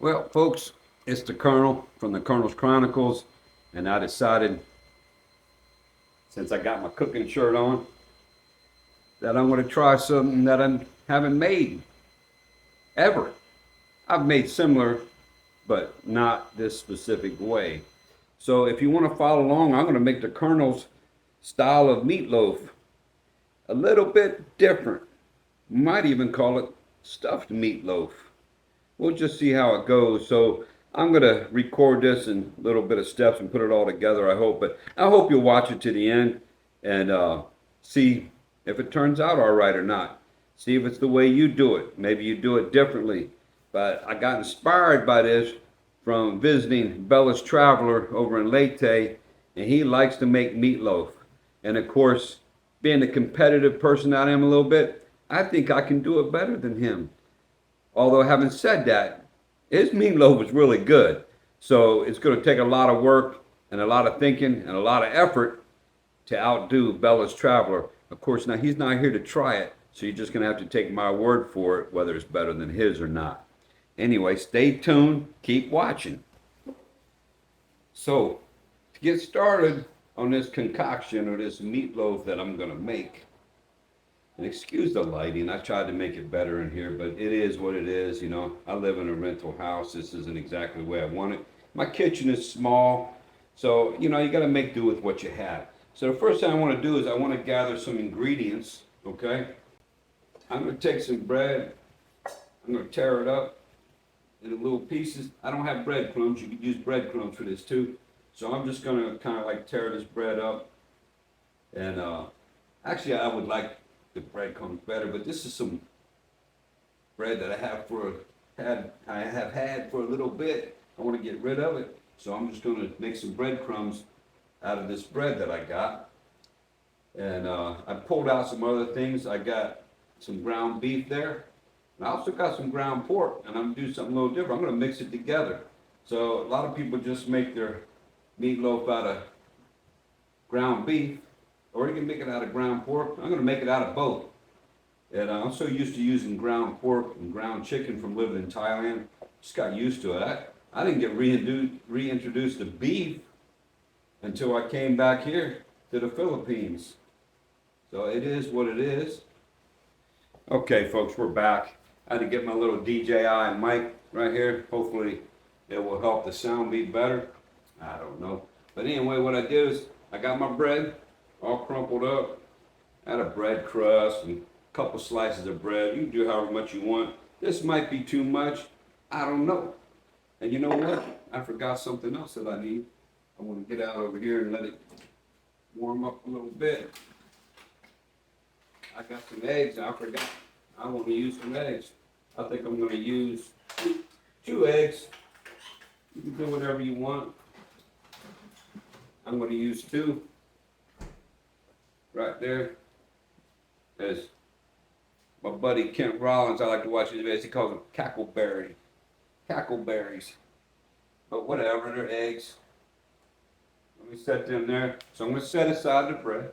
Well, folks, it's the Colonel from the Colonel's Chronicles, and I decided, since I got my cooking shirt on, that I'm going to try something that I haven't made ever. I've made similar, but not this specific way. So if you want to follow along, I'm going to make the Colonel's style of meatloaf a little bit different. Might even call it stuffed meatloaf. We'll just see how it goes. So I'm gonna record this in a little bit of steps and put it all together. I hope, but I hope you'll watch it to the end and see if it turns out all right or not. See if it's the way you do it. Maybe you do it differently. But I got inspired by this from visiting Bella's Traveler over in Leyte, and he likes to make meatloaf. And of course, being the competitive person I am a little bit, I think I can do it better than him. Although, having said that, his meatloaf was really good. So it's going to take a lot of work and a lot of thinking and a lot of effort to outdo Bella's Traveler. Of course, now he's not here to try it, so you're just going to have to take my word for it, whether it's better than his or not. Anyway, stay tuned, keep watching. So, to get started on this concoction or this meatloaf that I'm going to make, and excuse the lighting, I tried to make it better in here, but it is what it is. I live in a rental house. This isn't exactly the way I want it. My kitchen is small, so you got to make do with what you have. So the first thing I want to do is I want to gather some ingredients, okay? I'm going to take some bread. I'm going to tear it up into little pieces. I don't have breadcrumbs. You could use breadcrumbs for this too. So I'm just going to kind of like tear this bread up. And actually, I would like the bread comes better, but this is some bread that I have had for a little bit. I want to get rid of it, so I'm just going to make some breadcrumbs out of this bread that I got. And I pulled out some other things. I got some ground beef there, and I also got some ground pork. And I'm gonna do something a little different. I'm going to mix it together. So a lot of people just make their meatloaf out of ground beef, or you can make it out of ground pork. I'm going to make it out of both. And I'm so used to using ground pork and ground chicken from living in Thailand, just got used to it. I didn't get reintroduced to beef until I came back here to the Philippines. So it is what it is. Okay, folks, we're back. I had to get my little DJI mic right here. Hopefully it will help the sound be better. I don't know. But anyway, what I did is I got my bread all crumpled up. Add a bread crust and a couple slices of bread. You can do however much you want. This might be too much. I don't know. And you know what? I forgot something else that I need. I want to get out over here and let it warm up a little bit. I got some eggs. I forgot. I want to use some eggs. I think I'm going to use two eggs. You can do whatever you want. I'm going to use two. Right there. As my buddy Kent Rollins, I like to watch his videos, he calls them cackleberries. But whatever, they're eggs. Let me set them there. So I'm going to set aside the bread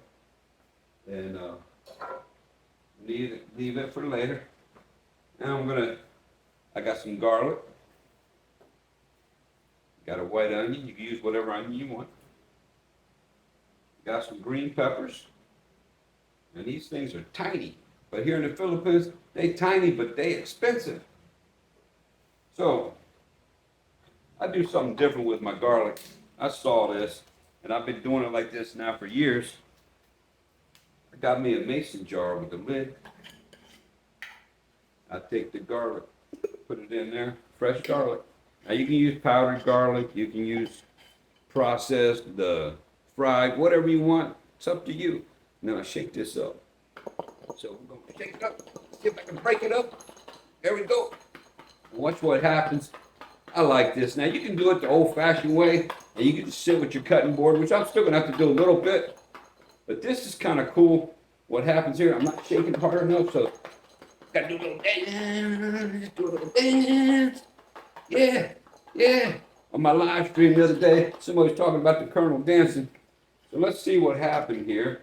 and leave it for later. Now I got some garlic. Got a white onion. You can use whatever onion you want. Got some green peppers. And these things are tiny. But here in the Philippines, they tiny, but they expensive. So, I do something different with my garlic. I saw this, and I've been doing it like this now for years. I got me a mason jar with a lid. I take the garlic, put it in there, fresh garlic. Now you can use powdered garlic, you can use processed, the fried, whatever you want. It's up to you. Now I shake this up. So we're going to shake it up. See if I can break it up. There we go. And watch what happens. I like this. Now you can do it the old-fashioned way, and you can just sit with your cutting board, which I'm still going to have to do a little bit. But this is kind of cool. What happens here, I'm not shaking hard enough, so got to do a little dance. Do a little dance. Yeah, yeah. On my live stream the other day, somebody was talking about the Colonel dancing. So let's see what happened here.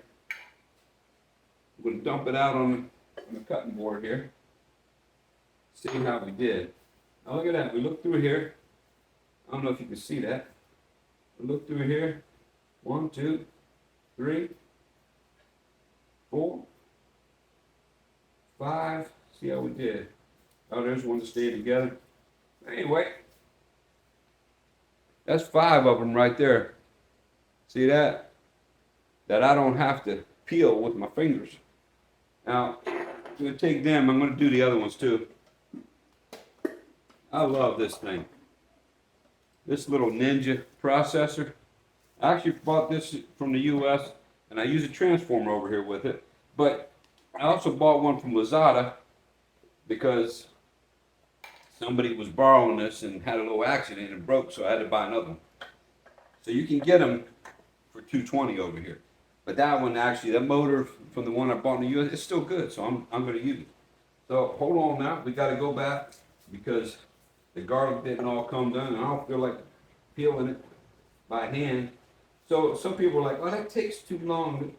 I'm going to dump it out on the cutting board here. See how we did. Now look at that. We look through here. I don't know if you can see that. We look through here. 1, 2, 3, 4, 5. See how we did. Oh, there's one to stay together. Anyway, that's 5 of them right there. See that? That I don't have to peel with my fingers. Now, I'm going to take them. I'm going to do the other ones too. I love this thing. This little Ninja processor. I actually bought this from the US and I use a transformer over here with it. But I also bought one from Lazada because somebody was borrowing this and had a little accident and it broke, so I had to buy another one. So you can get them for $220 over here. But that one actually, that motor from the one I bought in the US, it's still good, so I'm going to use it. So hold on now, we got to go back because the garlic didn't all come done and I don't feel like peeling it by hand. So some people are like, well, that takes too long.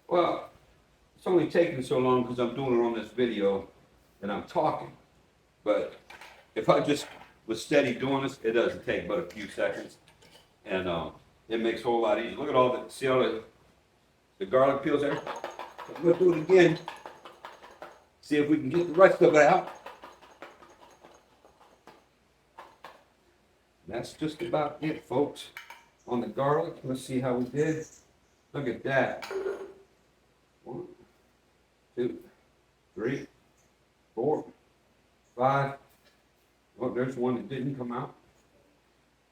Well, it's only taking so long because I'm doing it on this video and I'm talking. But if I just was steady doing this, it doesn't take but a few seconds. And it makes a whole lot easier. Look at all the, see all the garlic peels there? I'm going to do it again. See if we can get the rest of it out. And that's just about it, folks. On the garlic, let's see how we did. Look at that. 1, 2, 3, 4, 5. Oh, there's one that didn't come out.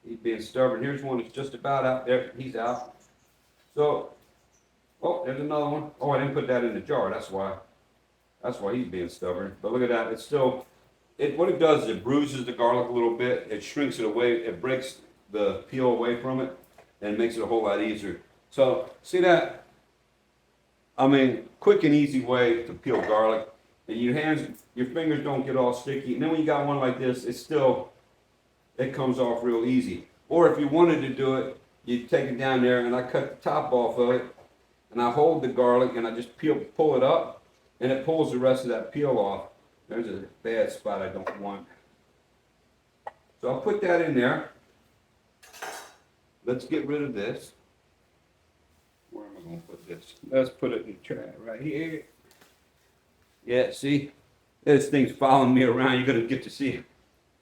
He's being stubborn. Here's one that's just about out there. He's out. So, oh, there's another one. Oh, I didn't put that in the jar. That's why. That's why he's being stubborn. But look at that. It's still, what it does is it bruises the garlic a little bit. It shrinks it away. It breaks the peel away from it and makes it a whole lot easier. So, see that? I mean, quick and easy way to peel garlic. And your hands, your fingers don't get all sticky. And then when you got one like this, it's still, it comes off real easy. Or if you wanted to do it, you take it down there and I cut the top off of it and I hold the garlic and I just pull it up and it pulls the rest of that peel off. There's a bad spot I don't want. So I'll put that in there. Let's get rid of this. Where am I going to put this? Let's put it in the tray right here. Yeah, see? This thing's following me around. You're going to get to see it.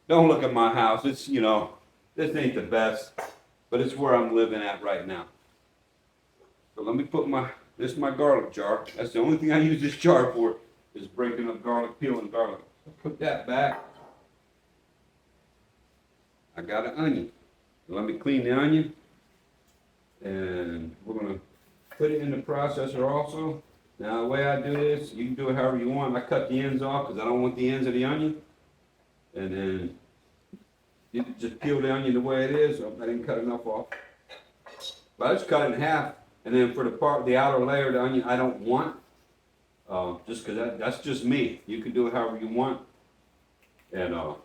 Don't look at my house. It's, you know, this ain't the best, but it's where I'm living at right now. So let me put this is my garlic jar. That's the only thing I use this jar for, is breaking up garlic, peeling garlic. So put that back. I got an onion. So let me clean the onion. And we're going to put it in the processor also. Now the way I do this, you can do it however you want. I cut the ends off because I don't want the ends of the onion. And then you just peel the onion the way it is. Oh, I didn't cut enough off. But I just cut it in half. And then for the outer layer of the onion, I don't want. Just because that's just me. You can do it however you want. And I'll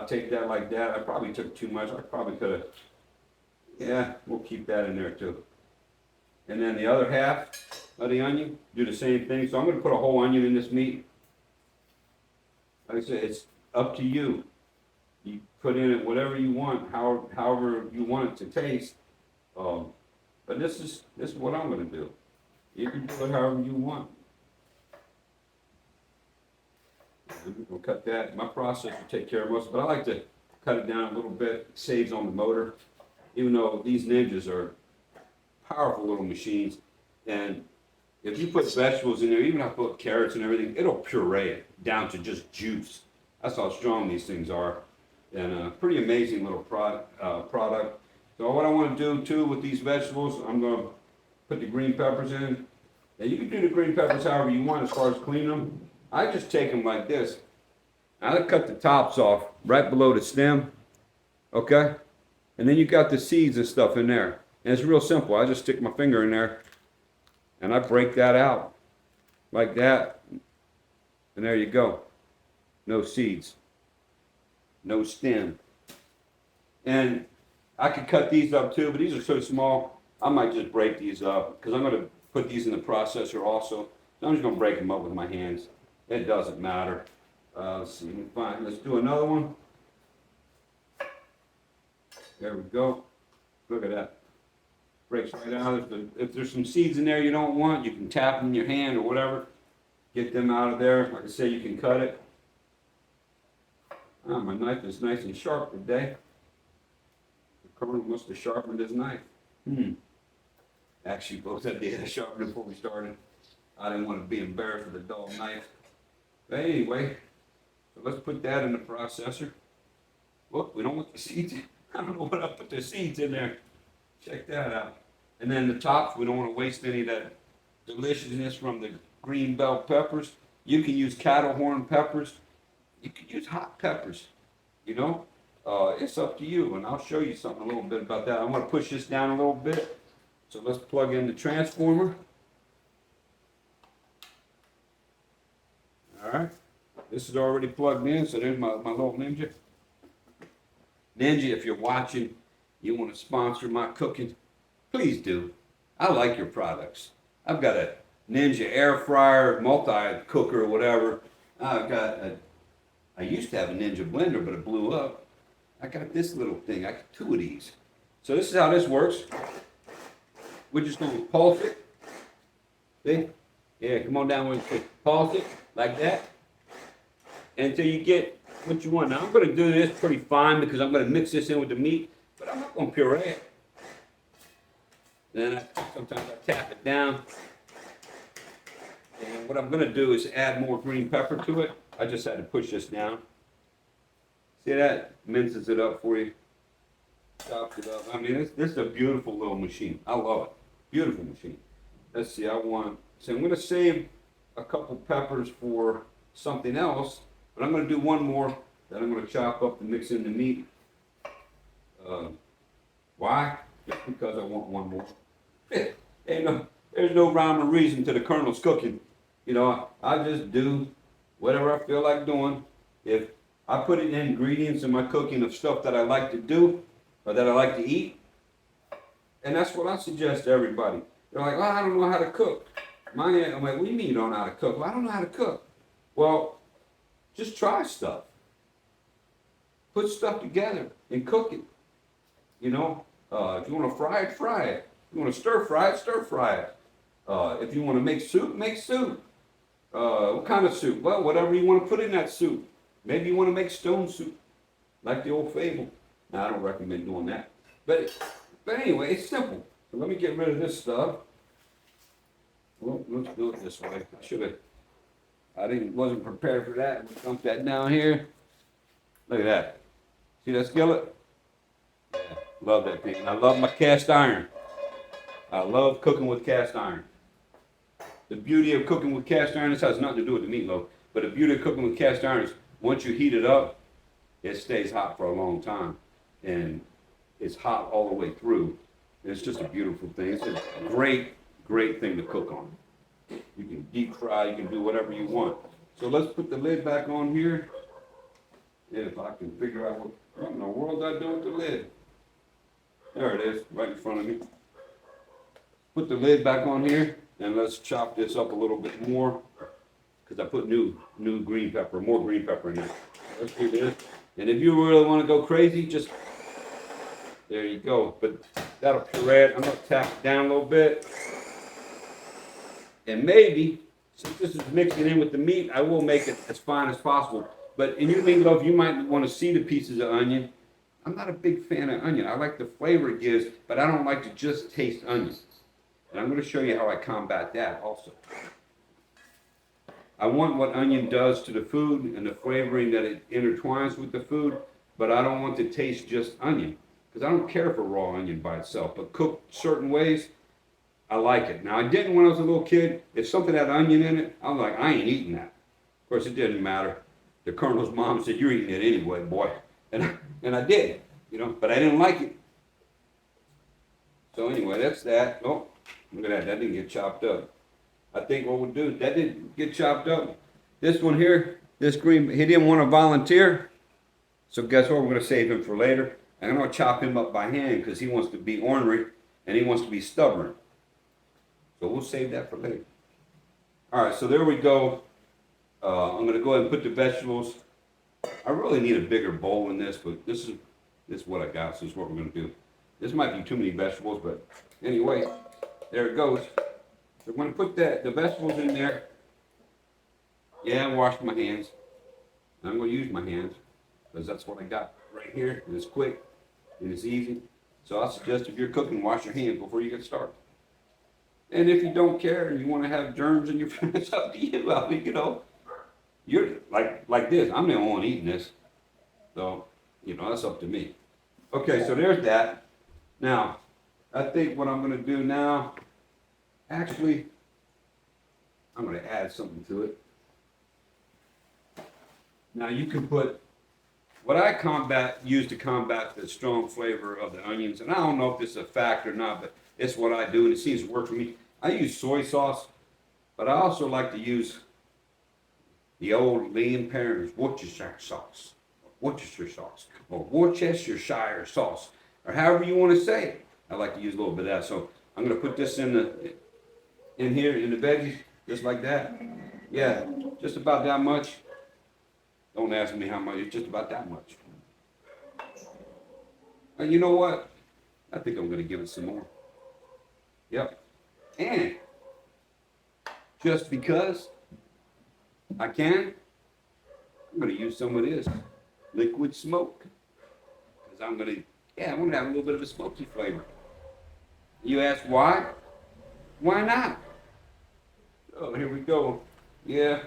take that like that. I probably took too much. I probably could have. Yeah, we'll keep that in there too. And then the other half of the onion, do the same thing. So I'm going to put a whole onion in this meat. Like I said, it's up to you. You put in it whatever you want, however you want it to taste. But this is what I'm going to do. You can do it however you want. I'm going to cut that. My processor will take care of most, but I like to cut it down a little bit. It saves on the motor. Even though these Ninjas are powerful little machines, and if you put vegetables in there, even if I put carrots and everything, it'll puree it down to just juice. That's how strong these things are, and a pretty amazing little product. So what I want to do too with these vegetables, I'm going to put the green peppers in. Now you can do the green peppers however you want as far as cleaning them. I just take them like this. I cut the tops off right below the stem, okay? And then you got the seeds and stuff in there. And it's real simple. I just stick my finger in there and I break that out like that. And there you go. No seeds. No stem. And I could cut these up too, but these are so small, I might just break these up because I'm going to put these in the processor also. So I'm just going to break them up with my hands. It doesn't matter. Let's see, fine. Let's do another one. There we go. Look at that. Breaks right out. If there's some seeds in there you don't want, you can tap them in your hand or whatever. Get them out of there. Like I said, you can cut it. Oh, my knife is nice and sharp today. The Colonel must have sharpened his knife. Actually, both I did. I sharpened it before we started. I didn't want to be embarrassed with a dull knife. But anyway, so let's put that in the processor. Look, we don't want the seeds. I don't know what I put the seeds in there. Check that out. And then the tops, we don't want to waste any of that deliciousness from the green bell peppers. You can use cattle horn peppers. You can use hot peppers. You know, it's up to you. And I'll show you something a little bit about that. I'm going to push this down a little bit. So let's plug in the transformer. All right. This is already plugged in. So there's my little Ninja. Ninja, if you're watching, you want to sponsor my cooking, please do. I like your products. I've got a Ninja air fryer, multi-cooker, whatever. I used to have a Ninja blender, but it blew up. I got this little thing. I got 2 of these. So this is how this works. We're just going to pulse it. See? Yeah, come on down with it. Pulse it like that until you get what you want. Now I'm going to do this pretty fine because I'm going to mix this in with the meat, but I'm not going to puree it. Then sometimes I tap it down. And what I'm going to do is add more green pepper to it. I just had to push this down. See that? Minces it up for you. Chops it up. I mean, this is a beautiful little machine. I love it. Beautiful machine. Let's see, so I'm going to save a couple peppers for something else, but I'm going to do one more that I'm going to chop up and mix in the meat. Why? Just because I want one more. There's no rhyme or reason to the Colonel's cooking. You know, I just do whatever I feel like doing. If I put in ingredients in my cooking of stuff that I like to do or that I like to eat, and that's what I suggest to everybody. They're like, oh, I don't know how to cook. I'm like, what do you mean you don't know how to cook? Well, I don't know how to cook. Well, just try stuff. Put stuff together and cook it. You know, if you want to fry it, fry it. If you want to stir fry it, stir fry it. If you want to make soup, make soup. What kind of soup? Well, whatever you want to put in that soup. Maybe you want to make stone soup, like the old fable. Now, I don't recommend doing that. But anyway, it's simple. So let me get rid of this stuff. Well, let's do it this way. Wasn't prepared for that. We'll dump that down here. Look at that. See that skillet? Yeah, love that thing. I love my cast iron. I love cooking with cast iron. The beauty of cooking with cast iron, this has nothing to do with the meatloaf, but the beauty of cooking with cast iron is once you heat it up, it stays hot for a long time. And it's hot all the way through. It's just a beautiful thing. It's a great, great thing to cook on. You can deep fry, you can do whatever you want. So let's put the lid back on here. If I can figure out what in the world I do with the lid. There it is, right in front of me. Put the lid back on here, and let's chop this up a little bit more, because I put new green pepper, more green pepper in there. Let's do this. And if you really want to go crazy, just, there you go. But that'll puree it. I'm going to tap it down a little bit. And maybe, since this is mixing in with the meat, I will make it as fine as possible. But in your meatloaf, you might want to see the pieces of onion. I'm not a big fan of onion. I like the flavor it gives, but I don't like to just taste onion. And I'm going to show you how I combat that also. I want what onion does to the food and the flavoring that it intertwines with the food, but I don't want to taste just onion, because I don't care for raw onion by itself. But cooked certain ways, I like it. Now, I didn't when I was a little kid. If something had onion in it, I'm like, I ain't eating that. Of course, it didn't matter. The Colonel's mom said, you're eating it anyway, boy. And I did, you know, but I didn't like it. So anyway, that's that. Oh, look at that. That didn't get chopped up. I think what we'll do, that didn't get chopped up. This one here, this green, he didn't want to volunteer. So guess what? We're going to save him for later. I'm going to chop him up by hand because he wants to be ornery and he wants to be stubborn. So we'll save that for later. All right, so there we go. I'm going to go ahead and put the vegetables. I really need a bigger bowl in this, but this This is what I got, so this is what we're gonna do. This might be too many vegetables, but anyway, there it goes. So I'm gonna put the vegetables in there. Yeah, I washed my hands. I'm gonna use my hands because that's what I got right here. And it's quick and it's easy. So I suggest if you're cooking, wash your hands before you get started. And if you don't care and you want to have germs in your food, it's up to you. I mean, you're like this. I'm the only one eating this, so that's up to me. Okay, so there's that. Now, I think what I'm gonna do now, actually, I'm gonna add something to it. Now you can put what I use to combat the strong flavor of the onions, and I don't know if this is a fact or not, but it's what I do, and it seems to work for me. I use soy sauce, but I also like to use the old Lean Parents Worcestershire sauce, or Worcestershire sauce, or however you want to say it. I like to use a little bit of that. So I'm gonna put this in here in the veggies, just like that. Yeah, just about that much. Don't ask me how much. It's just about that much. And you know what? I think I'm gonna give it some more. Yep. And just because I can, I'm gonna use some of this liquid smoke. Because I'm gonna have a little bit of a smoky flavor. You ask why? Why not? Oh, here we go. Yeah.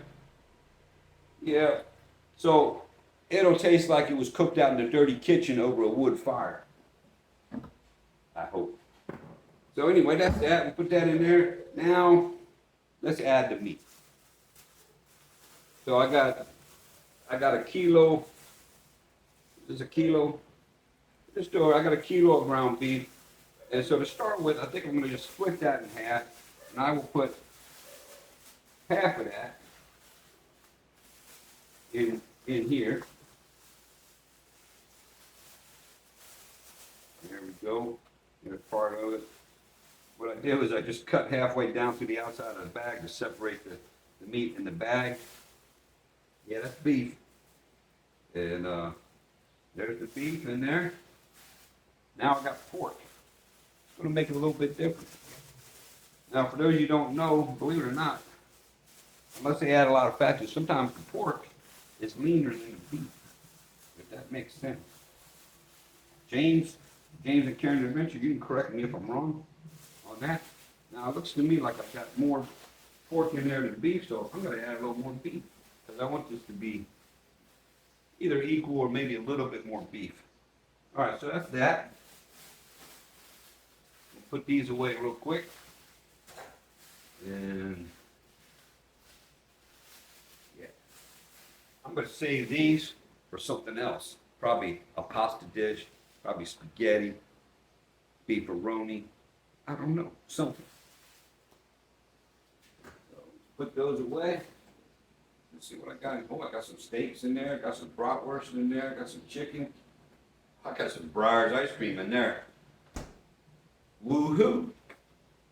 So it'll taste like it was cooked out in a dirty kitchen over a wood fire. I hope. So anyway, that's that. We'll put that in there. Now, let's add the meat. So I got a kilo. This is a kilo. I got a kilo of ground beef. And so to start with, I think I'm going to just split that in half. And I will put half of that in here. There we go. Here's part of it. What I did was I just cut halfway down through the outside of the bag to separate the meat in the bag. Yeah, that's beef. And there's the beef in there. Now I got pork. It's going to make it a little bit different. Now, for those of you who don't know, believe it or not, unless they add a lot of fat to it, sometimes the pork is leaner than the beef, if that makes sense. James and Karen Adventure, you can correct me if I'm wrong on that. Now, it looks to me like I've got more pork in there than beef, so I'm going to add a little more beef, because I want this to be either equal or maybe a little bit more beef. All right, so that's that. We'll put these away real quick. And yeah, I'm going to save these for something else. Probably a pasta dish, probably spaghetti, beefaroni. I don't know, something. So put those away. Let's see what I got. Oh, I got some steaks in there. I got some bratwurst in there. I got some chicken. I got some Breyers ice cream in there. Woohoo!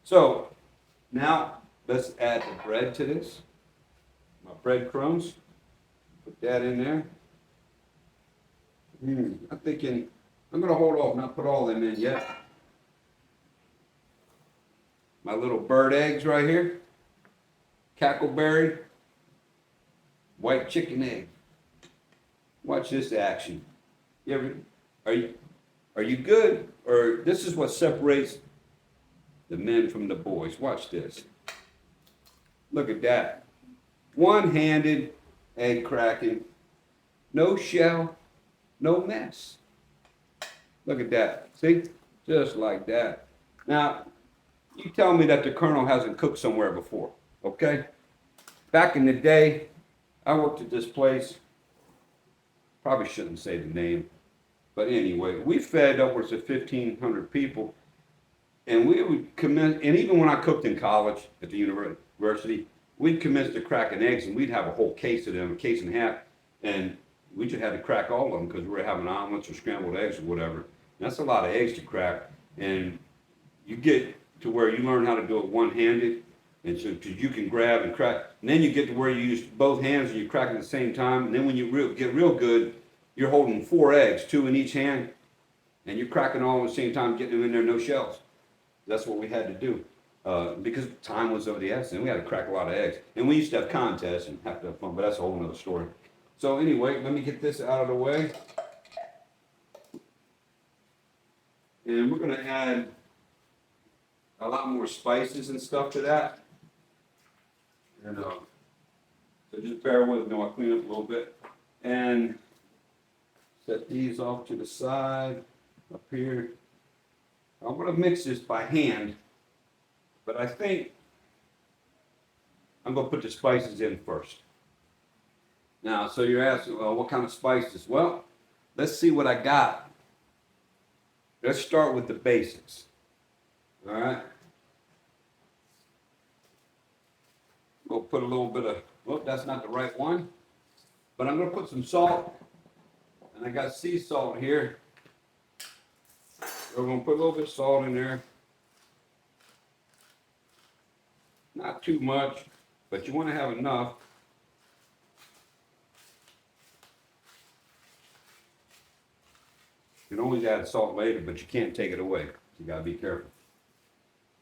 So now let's add the bread to this. My breadcrumbs. Put that in there. I'm thinking I'm going to hold off, not put all them in yet. My little bird eggs right here. Cackleberry. White chicken egg. Watch this action. Are you good? Or this is what separates the men from the boys. Watch this. Look at that. One-handed egg cracking. No shell, no mess. Look at that. See? Just like that. Now, you tell me that the Colonel hasn't cooked somewhere before, okay? Back in the day, I worked at this place. Probably shouldn't say the name. But anyway, we fed upwards of 1,500 people. And we would commence, and even when I cooked in college at the university, we'd commence to cracking eggs, and we'd have a whole case of them, a case and a half, and we just had to crack all of them because we were having omelets or scrambled eggs or whatever. And that's a lot of eggs to crack, and you get to where you learn how to do it one-handed, and so you can grab and crack, and then you get to where you use both hands and you crack at the same time, and then when you get real good, you're holding 4 eggs, 2 in each hand, And you're cracking all at the same time, getting them in there, no shells. That's what we had to do. Because time was of the essence, and we had to crack a lot of eggs. And we used to have contests and have to have fun, but that's a whole nother story. So anyway, let me get this out of the way. And we're gonna add a lot more spices and stuff to that. And so just bear with me, I'll clean up a little bit. And set these off to the side, up here. I'm gonna mix this by hand, but I think I'm gonna put the spices in first. Now, so you're asking, well, what kind of spices? Well, let's see what I got. Let's start with the basics. All right. We'll put a little bit of, oh, that's not the right one, but I'm gonna put some salt, and I got sea salt here. We're gonna put a little bit of salt in there. Not too much, but you wanna have enough. You can always add salt later, but you can't take it away. You gotta be careful.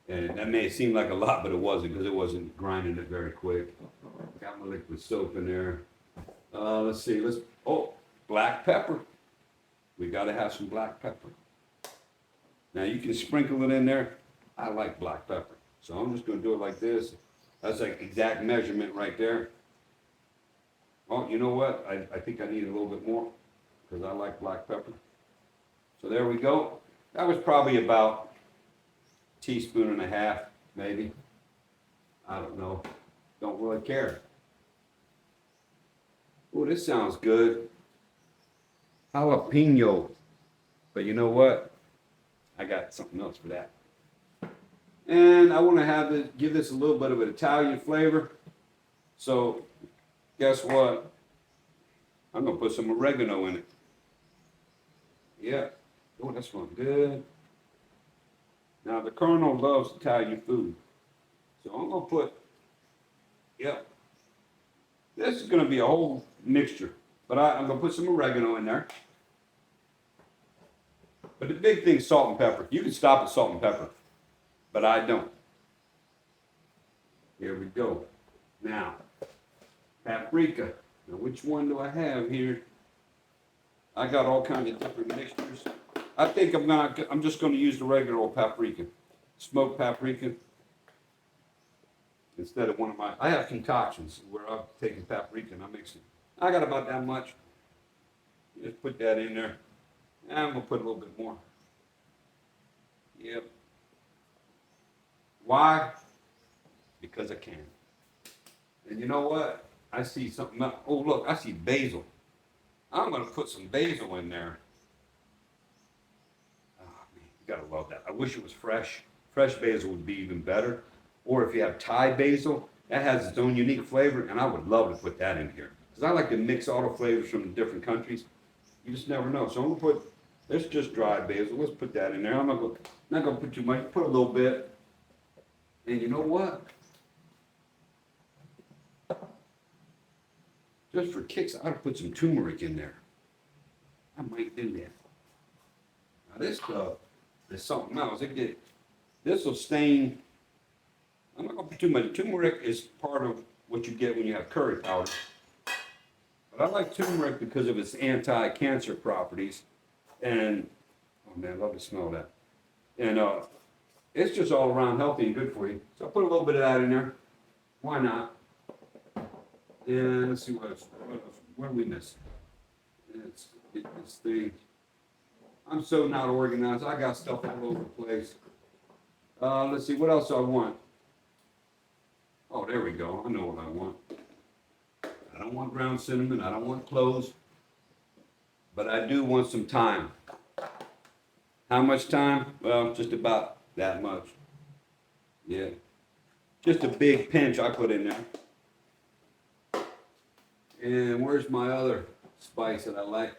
And that may seem like a lot, but it wasn't, because it wasn't grinding it very quick. Got my liquid soap in there. Let's see, oh, black pepper. We gotta have some black pepper. Now you can sprinkle it in there. I like black pepper. So I'm just gonna do it like this. That's like exact measurement right there. Oh, you know what? I think I need a little bit more, because I like black pepper. So there we go. That was probably about a teaspoon and a half, maybe. I don't know. Don't really care. Oh, this sounds good. Jalapeno. But you know what? I got something else for that. And I want to give this a little bit of an Italian flavor. So guess what? I'm going to put some oregano in it. Yeah. Oh, that smells good. Now, the Colonel loves Italian food. So I'm going to put, this is going to be a whole mixture. But I'm going to put some oregano in there. But the big thing is salt and pepper. You can stop at salt and pepper, but I don't. Here we go. Now, paprika. Now, which one do I have here? I got all kinds of different mixtures. I think I'm just going to use the regular old paprika, smoked paprika, instead of one of my. I have concoctions where I've taken paprika and I mix it. I got about that much. Just put that in there. And I'm gonna put a little bit more. Yep. Why? Because I can. And you know what? I see something else. Oh, look, I see basil. I'm gonna put some basil in there. Oh, man, you gotta love that. I wish it was fresh. Fresh basil would be even better. Or if you have Thai basil, that has its own unique flavor, and I would love to put that in here. Because I like to mix all the flavors from the different countries. You just never know. So I'm gonna put, let's just dry basil. Let's put that in there. I'm not gonna put too much. Put a little bit. And you know what? Just for kicks, I ought to put some turmeric in there. I might do that. Now this stuff is something else. This will stain. I'm not gonna put too much. Turmeric is part of what you get when you have curry powder. But I like turmeric because of its anti-cancer properties. And, oh man, I love the smell of that. And it's just all around healthy and good for you. So I put a little bit of that in there. Why not? And let's see what else. What do we miss? It's I'm so not organized. I got stuff all over the place. Let's see, what else I want? Oh, there we go. I know what I want. I don't want ground cinnamon. I don't want cloves. But I do want some thyme. How much thyme? Well, just about that much. Yeah. Just a big pinch I put in there. And where's my other spice that I like?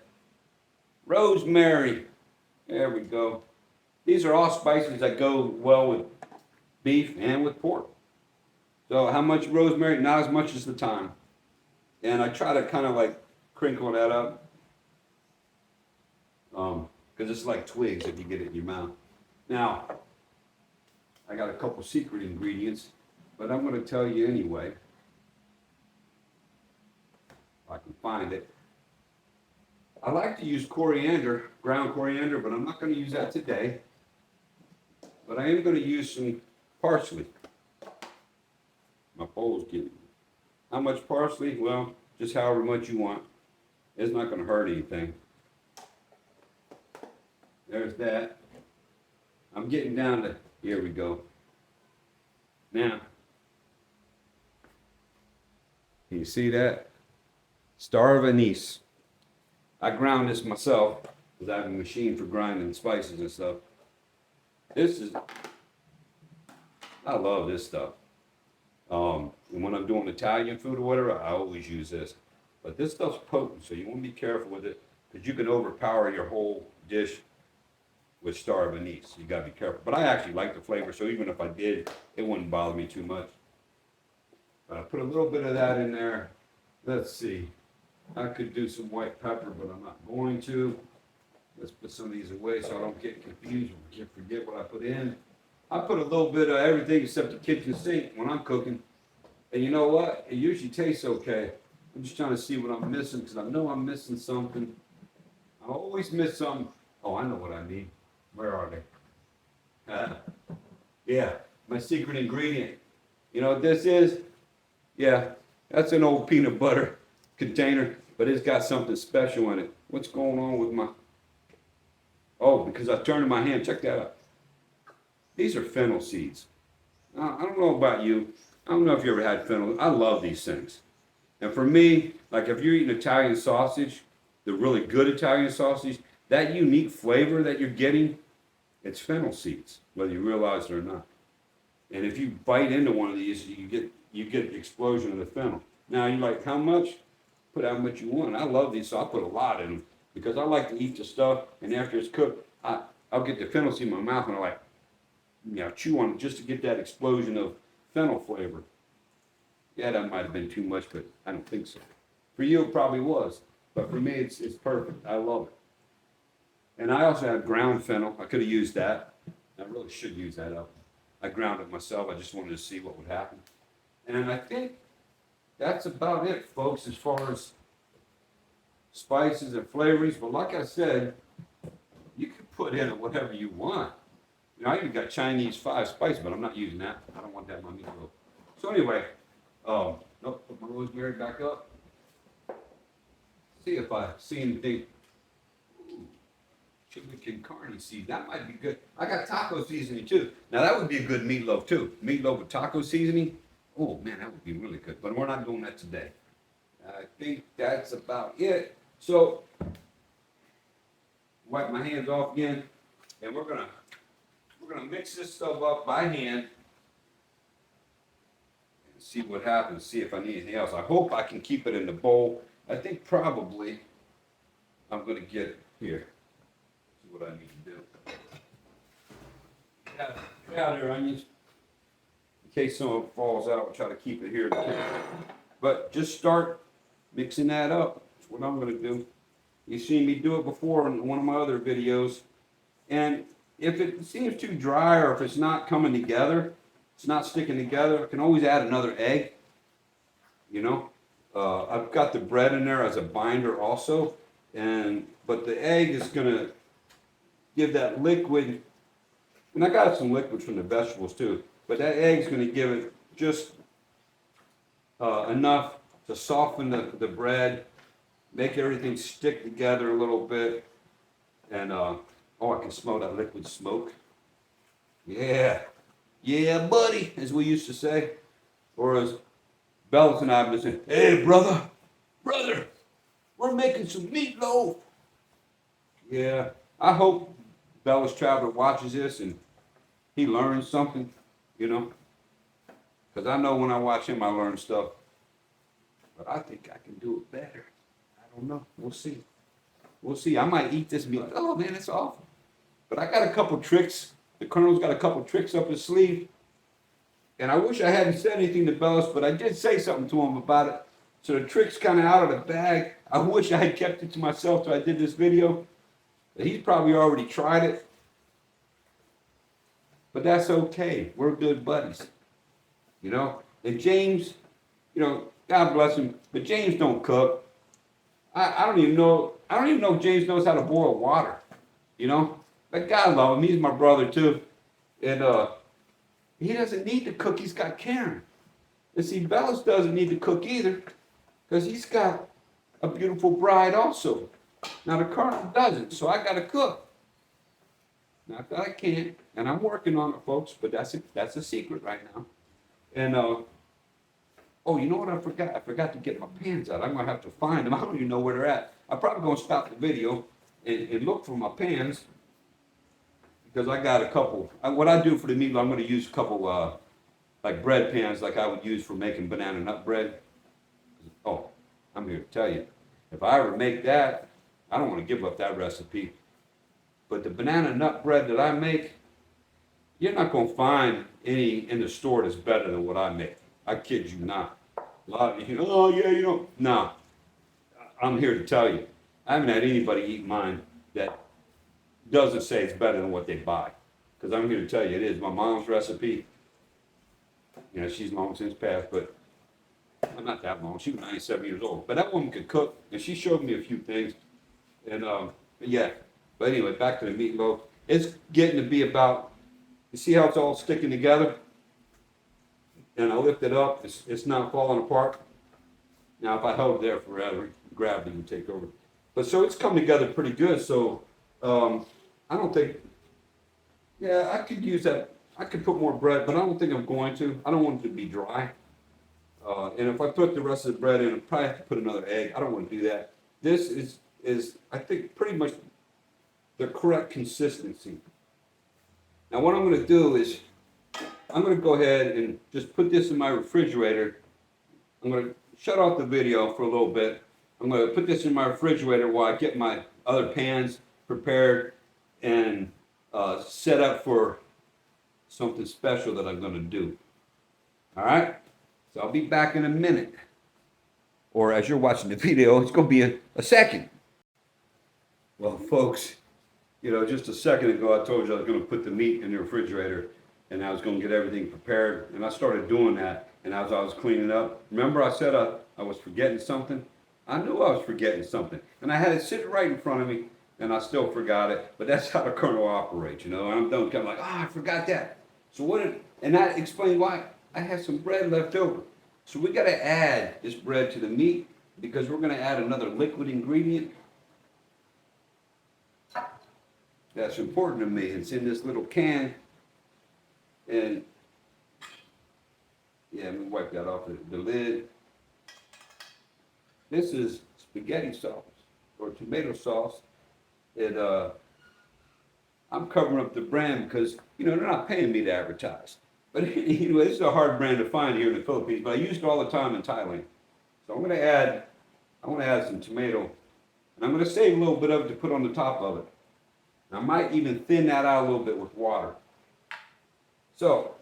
Rosemary. There we go. These are all spices that go well with beef and with pork. So how much rosemary? Not as much as the thyme. And I try to kind of like crinkle that up. Because because it's like twigs if you get it in your mouth. Now, I got a couple secret ingredients, but I'm going to tell you anyway. If I can find it. I like to use coriander, ground coriander, but I'm not going to use that today. But I am going to use some parsley. My bowl's getting. How much parsley? Well, just however much you want. It's not going to hurt anything. There's that. I'm getting down to, here we go. Now, can you see that? Star of anise. I ground this myself because I have a machine for grinding spices and stuff. I love this stuff. And when I'm doing Italian food or whatever, I always use this. But this stuff's potent, so you want to be careful with it because you can overpower your whole dish with star of anise. You gotta be careful. But I actually like the flavor, so even if I did, it wouldn't bother me too much. But I put a little bit of that in there. Let's see. I could do some white pepper, but I'm not going to. Let's put some of these away so I don't get confused and forget what I put in. I put a little bit of everything except the kitchen sink when I'm cooking. And you know what? It usually tastes okay. I'm just trying to see what I'm missing because I know I'm missing something. I always miss something. Oh, I know what I need. Where are they? Yeah, my secret ingredient. You know what this is? Yeah, that's an old peanut butter container, but it's got something special in it. What's going on with my... Oh, because I turned in my hand. Check that out. These are fennel seeds. Now, I don't know about you. I don't know if you ever had fennel. I love these things. And for me, like if you're eating Italian sausage, the really good Italian sausage, that unique flavor that you're getting, it's fennel seeds, whether you realize it or not. And if you bite into one of these, you get the explosion of the fennel. Now you're like, how much? Put how much you want. I love these, so I put a lot in them because I like to eat the stuff, and after it's cooked, I'll get the fennel seed in my mouth, and I like, chew on it just to get that explosion of fennel flavor. Yeah, that might have been too much, but I don't think so. For you, it probably was, but for me, it's perfect. I love it. And I also have ground fennel. I could have used that. I really should use that up. I ground it myself. I just wanted to see what would happen. And I think that's about it, folks, as far as spices and flavorings. But like I said, you can put in whatever you want. You know, I even got Chinese 5 spice, but I'm not using that. I don't want that in my meatloaf. So anyway, nope, put my rosemary back up. See if I see anything. Chili con carne seed, that might be good. I got taco seasoning too. Now that would be a good meatloaf too. Meatloaf with taco seasoning. Oh man, that would be really good. But we're not doing that today. I think that's about it. So, wipe my hands off again, and we're gonna mix this stuff up by hand and see what happens. See if I need anything else. I hope I can keep it in the bowl. I think probably I'm gonna get it here. What I need to do. Get out there, onions. In case some of it falls out, we'll try to keep it here. But just start mixing that up. That's what I'm going to do. You've seen me do it before in one of my other videos. And if it seems too dry or if it's not coming together, it's not sticking together, I can always add another egg. You know, I've got the bread in there as a binder also. But the egg is going to give that liquid, and I got some liquid from the vegetables too, but that egg's going to give it just enough to soften the bread, make everything stick together a little bit, and oh, I can smell that liquid smoke. Yeah, buddy, as we used to say, or as Bellas and I have been saying, hey, brother, we're making some meatloaf. Yeah, I hope Bella's Traveler watches this and he learns something, you know, because I know when I watch him, I learn stuff, but I think I can do it better. I don't know. We'll see. I might eat this and be like, oh man, it's awful. But I got a couple tricks. The Colonel's got a couple tricks up his sleeve. And I wish I hadn't said anything to Bellas, but I did say something to him about it. So the trick's kind of out of the bag. I wish I had kept it to myself till I did this video. He's probably already tried it, but that's okay. We're good buddies, you know. And James, you know, God bless him, but James don't cook. I don't even know. I don't even know if James knows how to boil water. You know, but God love him. He's my brother too, and he doesn't need to cook. He's got Karen. And see, Bellis doesn't need to cook either, because he's got a beautiful bride also. Now the Colonel doesn't, so I got to cook. Not that I can't, and I'm working on it, folks. But that's a secret right now. And oh, you know what I forgot? I forgot to get my pans out. I'm gonna have to find them. I don't even know where they're at. I'm probably gonna stop the video and look for my pans because I got a couple. What I do for the meatloaf, I'm gonna use a couple like bread pans, like I would use for making banana nut bread. Oh, I'm here to tell you, if I ever make that, I don't want to give up that recipe. But the banana nut bread that I make, you're not gonna find any in the store that's better than what I make. I kid you not. A lot of you, oh yeah, you know, no. I'm here to tell you, I haven't had anybody eat mine that doesn't say it's better than what they buy. Because I'm here to tell you, it is my mom's recipe. You know, she's long since passed, but I'm not that long. She was 97 years old. But that woman could cook, and she showed me a few things. And yeah. But anyway, back to the meatloaf. It's getting to be about, you see how it's all sticking together? And I lift it up, it's not falling apart. Now, if I held it there forever, gravity would take over. But so it's come together pretty good. So I don't think, yeah, I could use that. I could put more bread, but I don't think I'm going to. I don't want it to be dry. And if I put the rest of the bread in, I'd probably have to put another egg. I don't want to do that. This is I think, pretty much the correct consistency. Now, what I'm going to do is, I'm going to go ahead and just put this in my refrigerator. I'm going to shut off the video for a little bit. I'm going to put this in my refrigerator while I get my other pans prepared and set up for something special that I'm going to do. All right? So I'll be back in a minute. Or as you're watching the video, it's going to be a second. Well, folks, you know, just a second ago I told you I was going to put the meat in the refrigerator and I was going to get everything prepared. And I started doing that. And as I was cleaning up, remember I said I was forgetting something? I knew I was forgetting something. And I had it sitting right in front of me and I still forgot it. But that's how the Colonel operates, you know. And I'm done. I'm like, I forgot that. So and that explained why I have some bread left over. So we got to add this bread to the meat because we're going to add another liquid ingredient. That's important to me. It's in this little can. And yeah, let me wipe that off the lid. This is spaghetti sauce or tomato sauce. I'm covering up the brand because, you know, they're not paying me to advertise. But anyway, this is a hard brand to find here in the Philippines, but I use it all the time in Thailand. So I'm going to add some tomato, and I'm going to save a little bit of it to put on the top of it. And I might even thin that out a little bit with water. So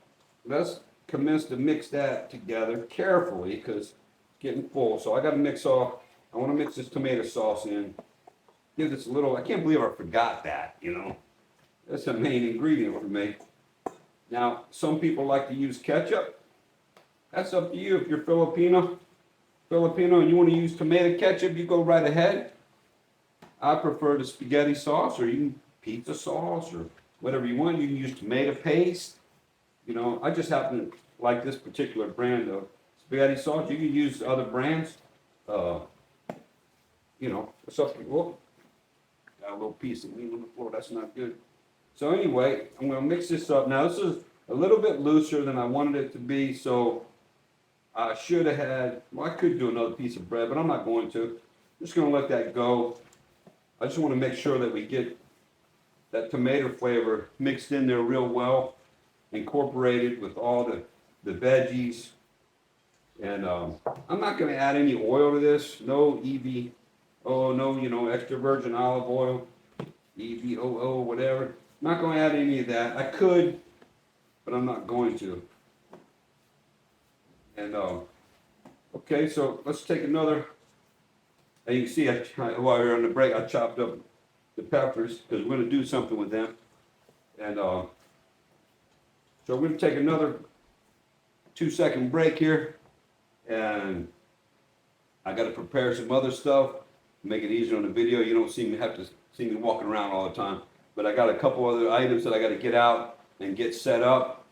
let's commence to mix that together carefully because it's getting full. So I got to I want to mix this tomato sauce in. Give this a little, I can't believe I forgot that, you know. That's the main ingredient for me. Now, some people like to use ketchup. That's up to you. If you're Filipino and you want to use tomato ketchup, you go right ahead. I prefer the spaghetti sauce or even pizza sauce or whatever you want. You can use tomato paste. You know, I just happen to like this particular brand of spaghetti sauce. You can use other brands. You know, it's up to you. Whoa, got a little piece of meat on the floor. That's not good. So anyway, I'm going to mix this up. Now, this is a little bit looser than I wanted it to be, so I should have had, well, I could do another piece of bread, but I'm not going to. I'm just going to let that go. I just want to make sure that we get that tomato flavor mixed in there real well, incorporated with all the veggies. And I'm not going to add any oil to this. No extra virgin olive oil, EVOO, whatever. Not going to add any of that. I could, but I'm not going to. And okay, so let's take another. And you can see, while we were on the break, I chopped up the peppers because we're going to do something with them. And so we're going to take another 2-second break here. And I got to prepare some other stuff, make it easier on the video. You don't have to see me walking around all the time. But I got a couple other items that I got to get out and get set up.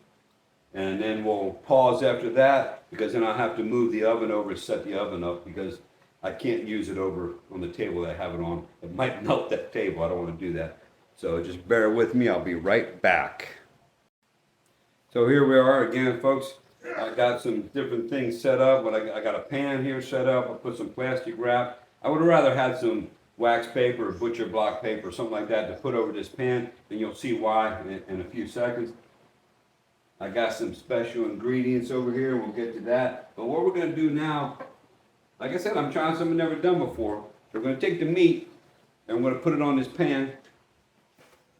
And then we'll pause after that because then I'll have to move the oven over and set the oven up because I can't use it over on the table that I have it on. It might melt that table. I don't want to do that. So just bear with me. I'll be right back. So here we are again, folks. I got some different things set up, but I got a pan here set up. I put some plastic wrap. I would rather have some wax paper or butcher block paper or something like that to put over this pan, and you'll see why in a few seconds. I got some special ingredients over here. We'll get to that. But what we're going to do now, like I said, I'm trying something I've never done before. We're going to take the meat and we're going to put it on this pan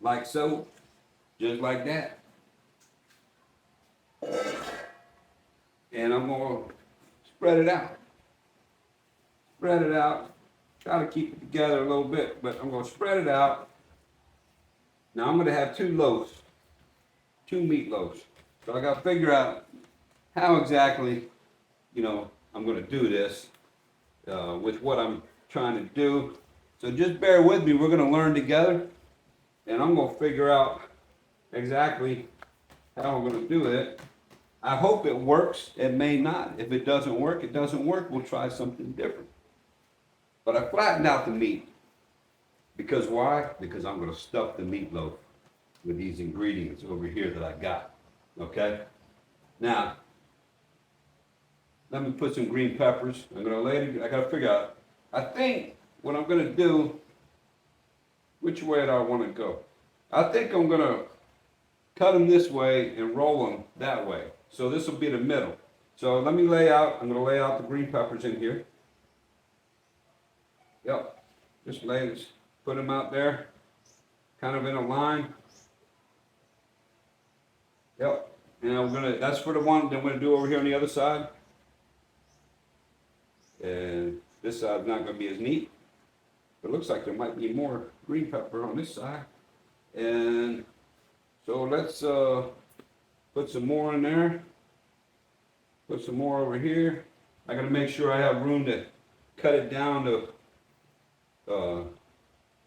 like so, just like that. And I'm going to spread it out. Spread it out. Try to keep it together a little bit, but I'm going to spread it out. Now I'm going to have 2 loaves, 2 meatloaves. So I got to figure out how exactly, I'm going to do this with what I'm trying to do. So just bear with me. We're going to learn together, and I'm going to figure out exactly how I'm going to do it. I hope it works. It may not. If it doesn't work, it doesn't work. We'll try something different. But I flattened out the meat. Because why? Because I'm going to stuff the meatloaf with these ingredients over here that I got. Okay? Now, let me put some green peppers. I got to figure out. I think what I'm going to do, which way do I want to go? I think I'm going to cut them this way and roll them that way. So this will be the middle. So let me I'm going to lay out the green peppers in here. Yep. Just put them out there, kind of in a line. Yep. And that's for the one that I'm going to do over here on the other side. And this side's not going to be as neat. It looks like there might be more green pepper on this side. And so let's put some more in there. Put some more over here. I got to make sure I have room to cut it down to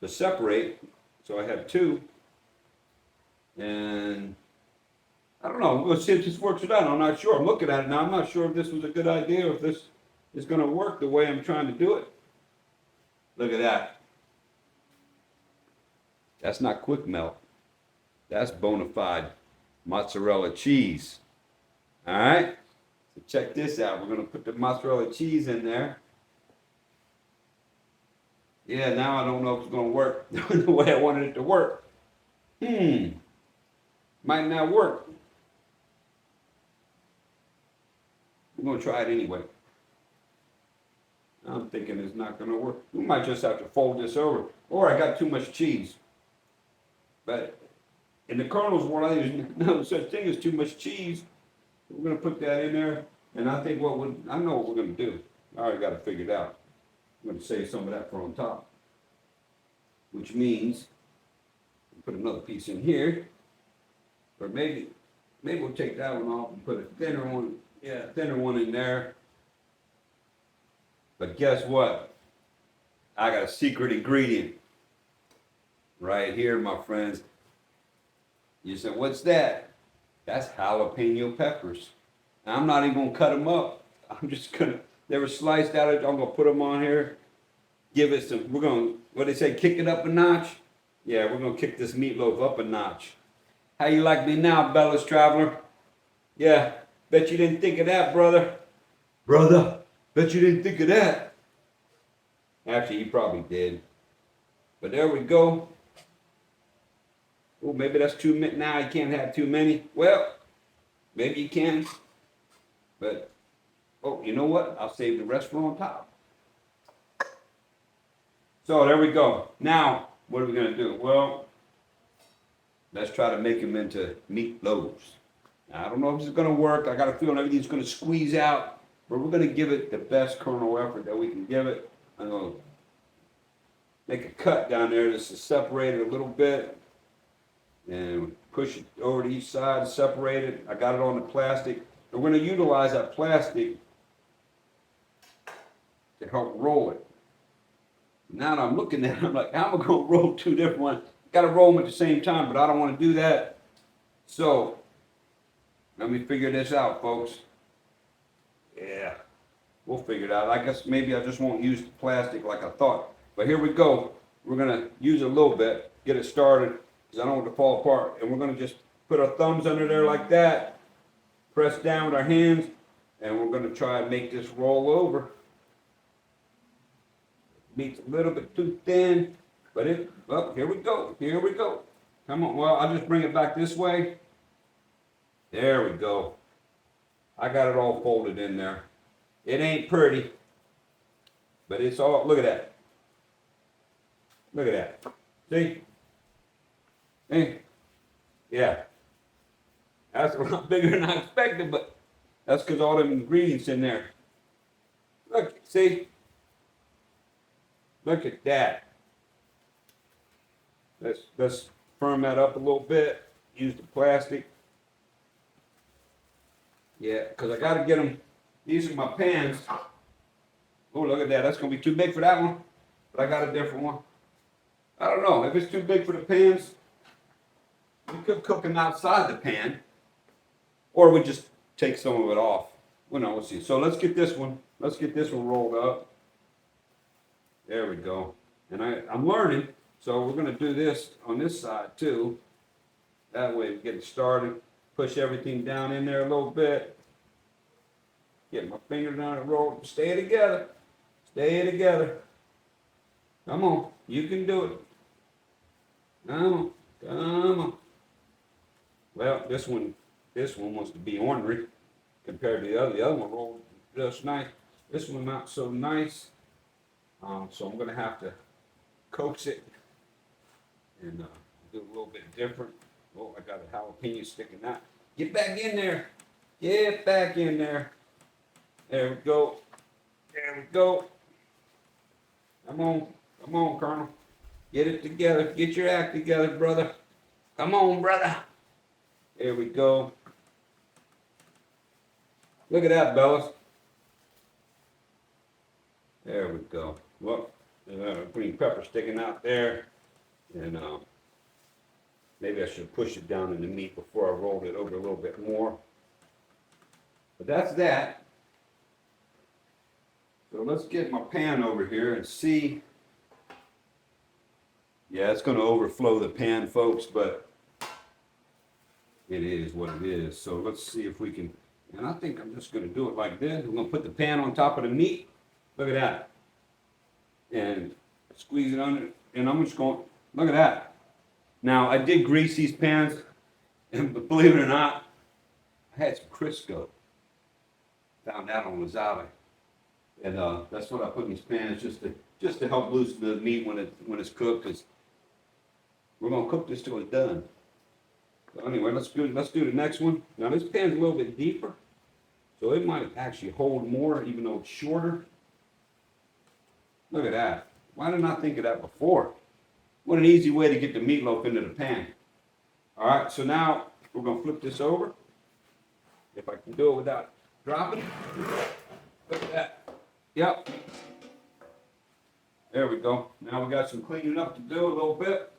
separate. So I have 2. And I don't know. We'll see if this works or not. I'm not sure. I'm looking at it now. I'm not sure if this was a good idea or if this is going to work the way I'm trying to do it. Look at that. That's not quick melt. That's bona fide mozzarella cheese. All right? So check this out. We're going to put the mozzarella cheese in there. Yeah, now I don't know if it's going to work the way I wanted it to work. Might not work. We're going to try it anyway. I'm thinking it's not going to work. We might just have to fold this over. Or I got too much cheese. But in the Colonel's world, there's no such thing as too much cheese. We're going to put that in there. And I think I know what we're going to do. I already got it figured out. I'm going to save some of that for on top. Which means, put another piece in here. Or maybe we'll take that one off and put a thinner one in there. But guess what? I got a secret ingredient right here, my friends. You said, what's that? That's jalapeno peppers. Now, I'm not even going to cut them up. I'm just going to, they were sliced out. I'm going to put them on here. Give it some, we're going to, what they say, kick it up a notch? Yeah, we're going to kick this meatloaf up a notch. How you like me now, Bella's Traveler? Yeah, bet you didn't think of that, brother. Brother, bet you didn't think of that. Actually, he probably did. But there we go. Oh, maybe that's too many. Now you can't have too many. Well, maybe you can. But, oh, you know what? I'll save the rest for on top. So there we go. Now, what are we going to do? Well, let's try to make them into meatloaves. Now, I don't know if this is going to work. I got a feeling everything's going to squeeze out. But we're going to give it the best Colonel effort that we can give it. Now make a cut down there just to separate it a little bit. And push it over to each side, separate it. I got it on the plastic. We're going to utilize that plastic to help roll it. Now that I'm looking at it, I'm like, how am I going to roll two different ones? Got to roll them at the same time, but I don't want to do that. So, let me figure this out, folks. Yeah, we'll figure it out. I guess maybe I just won't use the plastic like I thought. But here we go. We're going to use it a little bit, get it started, because I don't want it to fall apart. And we're going to just put our thumbs under there like that, press down with our hands, and we're going to try and make this roll over. Meat's a little bit too thin, but here we go, here we go. Come on, well, I'll just bring it back this way. There we go. I got it all folded in there. It ain't pretty, but it's all, look at that. Look at that. See? Hey, yeah. That's a lot bigger than I expected, but that's because all them ingredients in there. Look, see? Look at that. Let's firm that up a little bit. Use the plastic. Yeah, because I got to get them. These are my pans. Oh, look at that. That's going to be too big for that one. But I got a different one. I don't know. If it's too big for the pans, we could cook them outside the pan. Or we just take some of it off. Well, no, we'll see. So let's get this one. Let's get this one rolled up. There we go. And I'm learning. So we're going to do this on this side too. That way we get it started. Push everything down in there a little bit. Get my finger down and roll. Stay together. Stay together. Come on. You can do it. Come on. Come on. Well, this one wants to be ornery compared to the other. The other one rolled just nice. This one not so nice. So I'm going to have to coax it and do a little bit different. Oh, I got a jalapeno sticking out. Get back in there. Get back in there. There we go. There we go. Come on. Come on, Colonel. Get it together. Get your act together, brother. Come on, brother. There we go. Look at that, Bellas. There we go. Well, green pepper sticking out there. And maybe I should push it down in the meat before I rolled it over a little bit more. But that's that. So let's get my pan over here and see. Yeah, it's going to overflow the pan, folks, but it is what it is. So let's see if we can, and I think I'm just going to do it like this. I'm going to put the pan on top of the meat. Look at that. And squeeze it under, and I'm just going, look at that. Now, I did grease these pans, and believe it or not, I had some Crisco. Found that on Lazada. And that's what I put in these pans just to help loosen the meat when it's cooked, because we're going to cook this till it's done. So anyway, let's do the next one. Now this pan's a little bit deeper, so it might actually hold more, even though it's shorter. Look at that. Why didn't I think of that before? What an easy way to get the meatloaf into the pan. All right, so now we're going to flip this over. If I can do it without dropping it. Look at that. Yep. There we go. Now we got some cleaning up to do a little bit,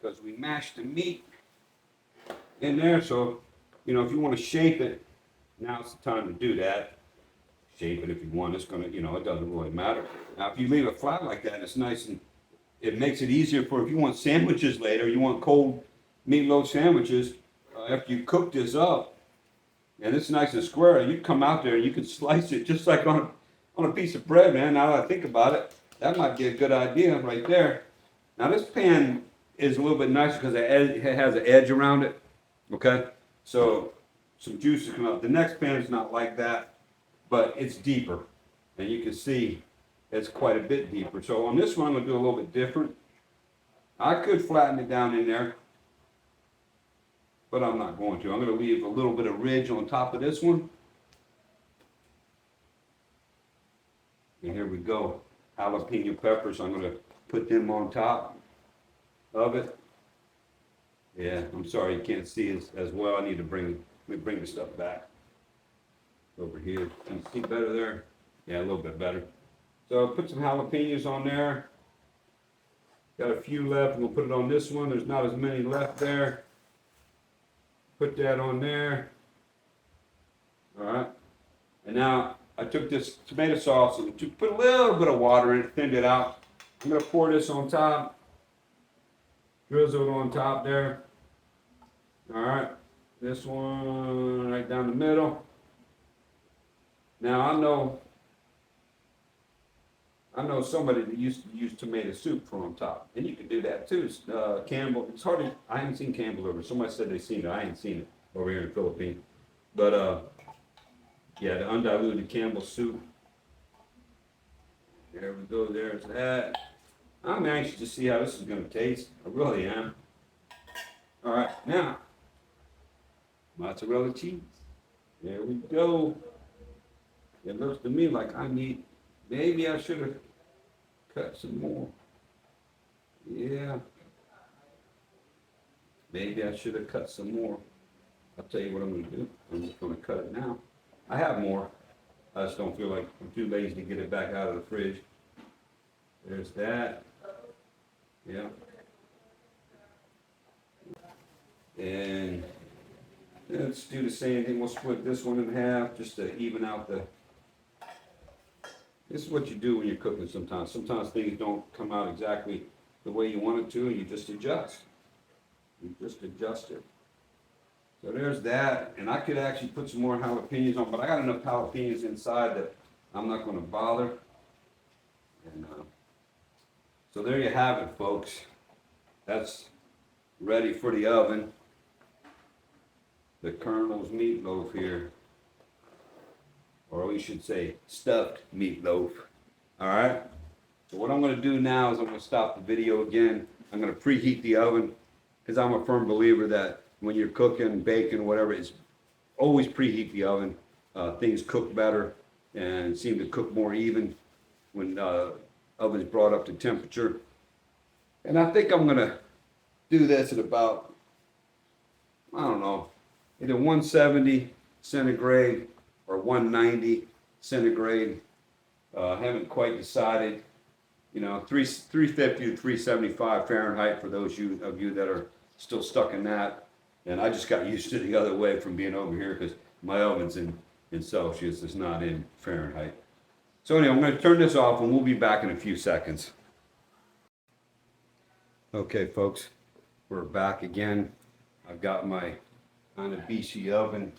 because we mashed the meat in there. So, you know, if you want to shape it, now's the time to do that. Shape it if you want. It's gonna, you know, it doesn't really matter. Now, if you leave it flat like that, it's nice, and it makes it easier for if you want sandwiches later. You want cold meatloaf sandwiches after you cook this up, and it's nice and square. You come out there and you can slice it just like on a piece of bread, man. Now that I think about it, that might be a good idea right there. Now this pan is a little bit nicer because it has an edge around it. Okay, so some juices come out. The next pan is not like that, but it's deeper, and you can see it's quite a bit deeper. So on this one, I'm gonna do a little bit different. I could flatten it down in there, but I'm not going to. I'm gonna leave a little bit of ridge on top of this one. And here we go. jalapeno peppers. I'm gonna put them on top of it. Yeah, I'm sorry you can't see as well. I need to let me bring the stuff back over here. Can you see better there? Yeah, a little bit better. So put some jalapenos on there. Got a few left. We'll put it on this one. There's not as many left there. Put that on there. All right. And now I took this tomato sauce and put a little bit of water in it, thinned it out. I'm gonna pour this on top. Drizzle it on top there. All right. This one right down the middle. Now I know somebody that used to use tomato soup for on top, and you can do that too. Campbell, it's hard to, I haven't seen Campbell over. Somebody said they've seen it. I ain't seen it over here in the Philippines. But yeah, the undiluted Campbell soup. There we go. There's that. I'm anxious to see how this is going to taste. I really am. All right, now mozzarella cheese. There we go. It looks to me like maybe I should have cut some more. Yeah. Maybe I should have cut some more. I'll tell you what I'm going to do. I'm just going to cut it now. I have more. I just don't feel like I'm too lazy to get it back out of the fridge. There's that. Yeah. And let's do the same thing. We'll split this one in half just to even out the. This is what you do when you're cooking sometimes. Sometimes things don't come out exactly the way you want it to, and you just adjust. You just adjust it. So there's that, and I could actually put some more jalapenos on, but I got enough jalapenos inside that I'm not going to bother. And so there you have it, folks. That's ready for the oven. The Colonel's meatloaf here. Or we should say stuffed meatloaf. All right. So what I'm going to do now is I'm going to stop the video again. I'm going to preheat the oven because I'm a firm believer that when you're cooking, baking, whatever, it's always preheat the oven. Things cook better and seem to cook more even when oven's brought up to temperature. And I think I'm going to do this at about, I don't know, either 170 centigrade or 190 centigrade. Haven't quite decided. 350 to 375 Fahrenheit for those of you that are still stuck in that. And I just got used to the other way from being over here because my oven's in Celsius. It's not in Fahrenheit. So anyway, I'm going to turn this off and we'll be back in a few seconds. Okay, folks, we're back again. I've got my Hanabishi oven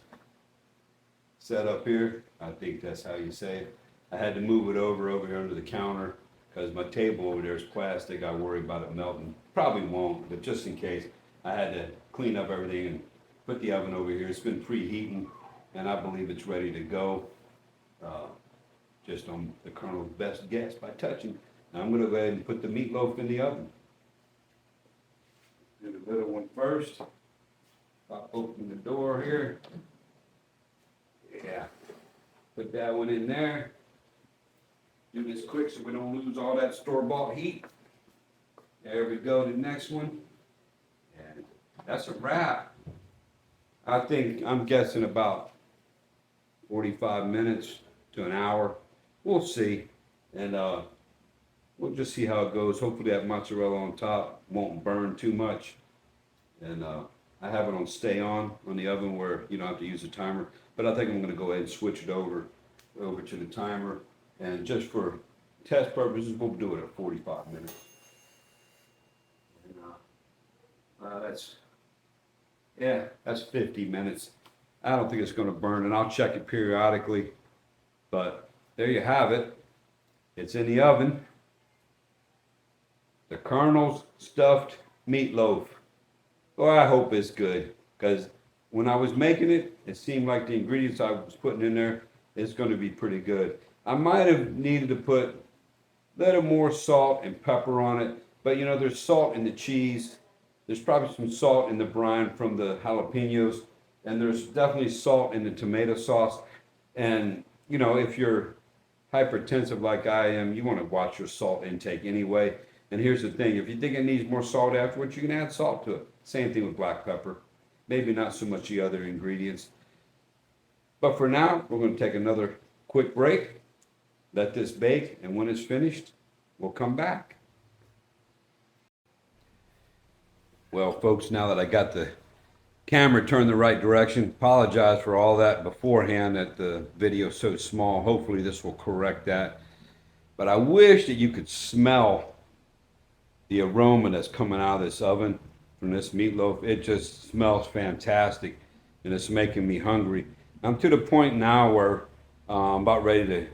set up here. I think that's how you say it. I had to move it over here under the counter because my table over there is plastic. I worry about it melting. Probably won't, but just in case, I had to clean up everything and put the oven over here. It's been preheating, and I believe it's ready to go. Just on the Colonel's best guess by touching. Now I'm going to go ahead and put the meatloaf in the oven. Do the little one first. Pop open the door here. Yeah. Put that one in there. Do this quick so we don't lose all that store-bought heat. There we go, the next one. And that's a wrap. I'm guessing about 45 minutes to an hour. We'll see. And we'll just see how it goes. Hopefully that mozzarella on top won't burn too much. And I have it on stay on the oven where you don't have to use a timer. But I think I'm going to go ahead and switch it over to the timer. And just for test purposes, we'll do it at 45 minutes. And, that's 50 minutes. I don't think it's going to burn, and I'll check it periodically. But there you have it. It's in the oven. The Colonel's stuffed meatloaf. Well, I hope it's good, because when I was making it, it seemed like the ingredients I was putting in there is going to be pretty good. I might have needed to put a little more salt and pepper on it, but there's salt in the cheese. There's probably some salt in the brine from the jalapenos, and there's definitely salt in the tomato sauce. And if you're hypertensive like I am, you want to watch your salt intake anyway. And here's the thing, if you think it needs more salt afterwards, you can add salt to it. Same thing with black pepper. Maybe not so much the other ingredients. But for now, we're going to take another quick break, let this bake, and when it's finished, we'll come back. Well, folks, now that I got the camera turned the right direction, apologize for all that beforehand that the video's so small. Hopefully this will correct that. But I wish that you could smell the aroma that's coming out of this oven from this meatloaf. It just smells fantastic, and it's making me hungry. I'm to the point now where I'm about ready to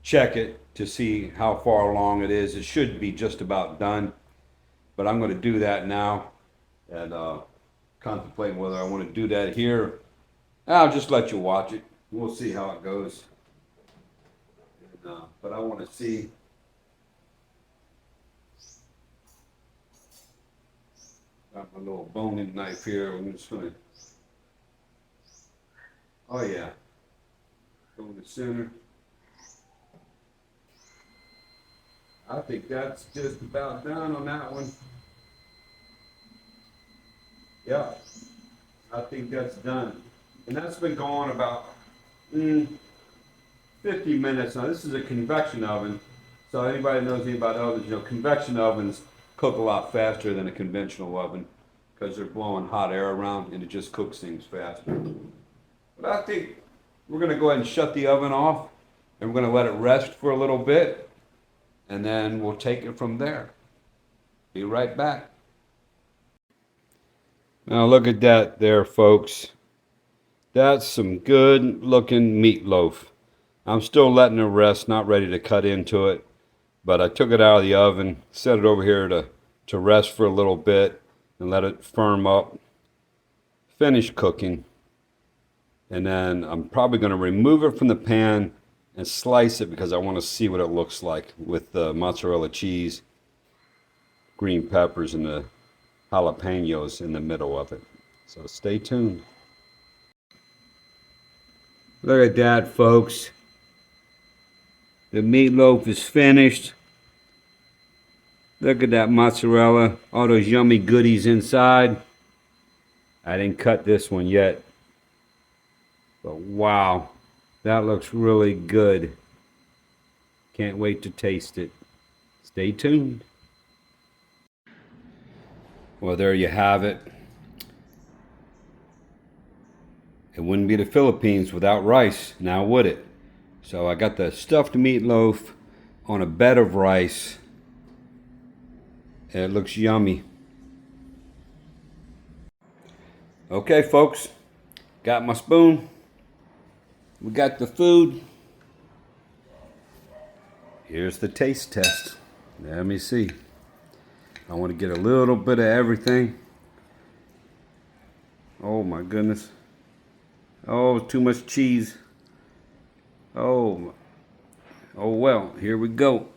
check it to see how far along it is. It should be just about done, but I'm going to do that now and contemplating whether I want to do that here. I'll just let you watch it. We'll see how it goes. But I want to see. Got my little boning knife here. I'm just going to. Oh yeah. Go in the center. I think that's just about done on that one. Yeah, I think that's done. And that's been going about 50 minutes. Now this is a convection oven. So anybody knows anything about ovens, you know, convection ovens cook a lot faster than a conventional oven because they're blowing hot air around and it just cooks things faster. But I think we're going to go ahead and shut the oven off and we're going to let it rest for a little bit and then we'll take it from there. Be right back. Now look at that there, folks. That's some good looking meatloaf. I'm still letting it rest, not ready to cut into it. But I took it out of the oven, set it over here to rest for a little bit and let it firm up. Finish cooking. And then I'm probably going to remove it from the pan and slice it because I want to see what it looks like with the mozzarella cheese, green peppers, and the jalapenos in the middle of it. So stay tuned. Look at that, folks. The meatloaf is finished. Look at that mozzarella, all those yummy goodies inside. I didn't cut this one yet. But wow, that looks really good. Can't wait to taste it. Stay tuned. Well, there you have it. It wouldn't be the Philippines without rice, now would it? So I got the stuffed meatloaf on a bed of rice. It looks yummy. Okay, folks, got my spoon. We got the food. Here's the taste test. Let me see. I want to get a little bit of everything. Oh my goodness. Oh, too much cheese. Oh well, here we go.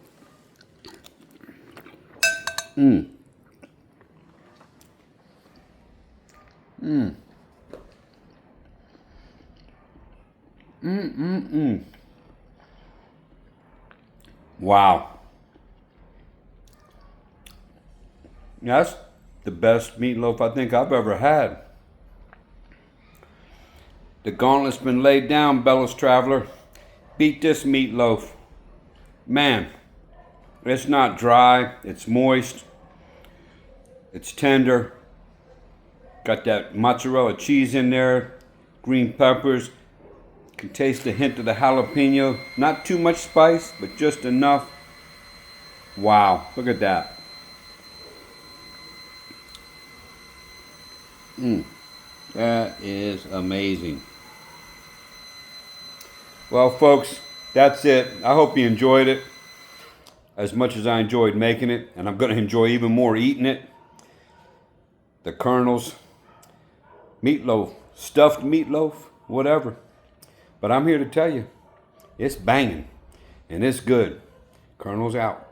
Wow. That's the best meatloaf I think I've ever had. The gauntlet's been laid down, Bellas Traveler. Beat this meatloaf. Man, it's not dry, it's moist, it's tender. Got that mozzarella cheese in there, green peppers. Can taste the hint of the jalapeno. Not too much spice, but just enough. Wow, look at that. That is amazing. Well, folks, that's it. I hope you enjoyed it as much as I enjoyed making it, and I'm going to enjoy even more eating it. The kernels, meatloaf, stuffed meatloaf, whatever. But I'm here to tell you, it's banging, and it's good. Kernels out.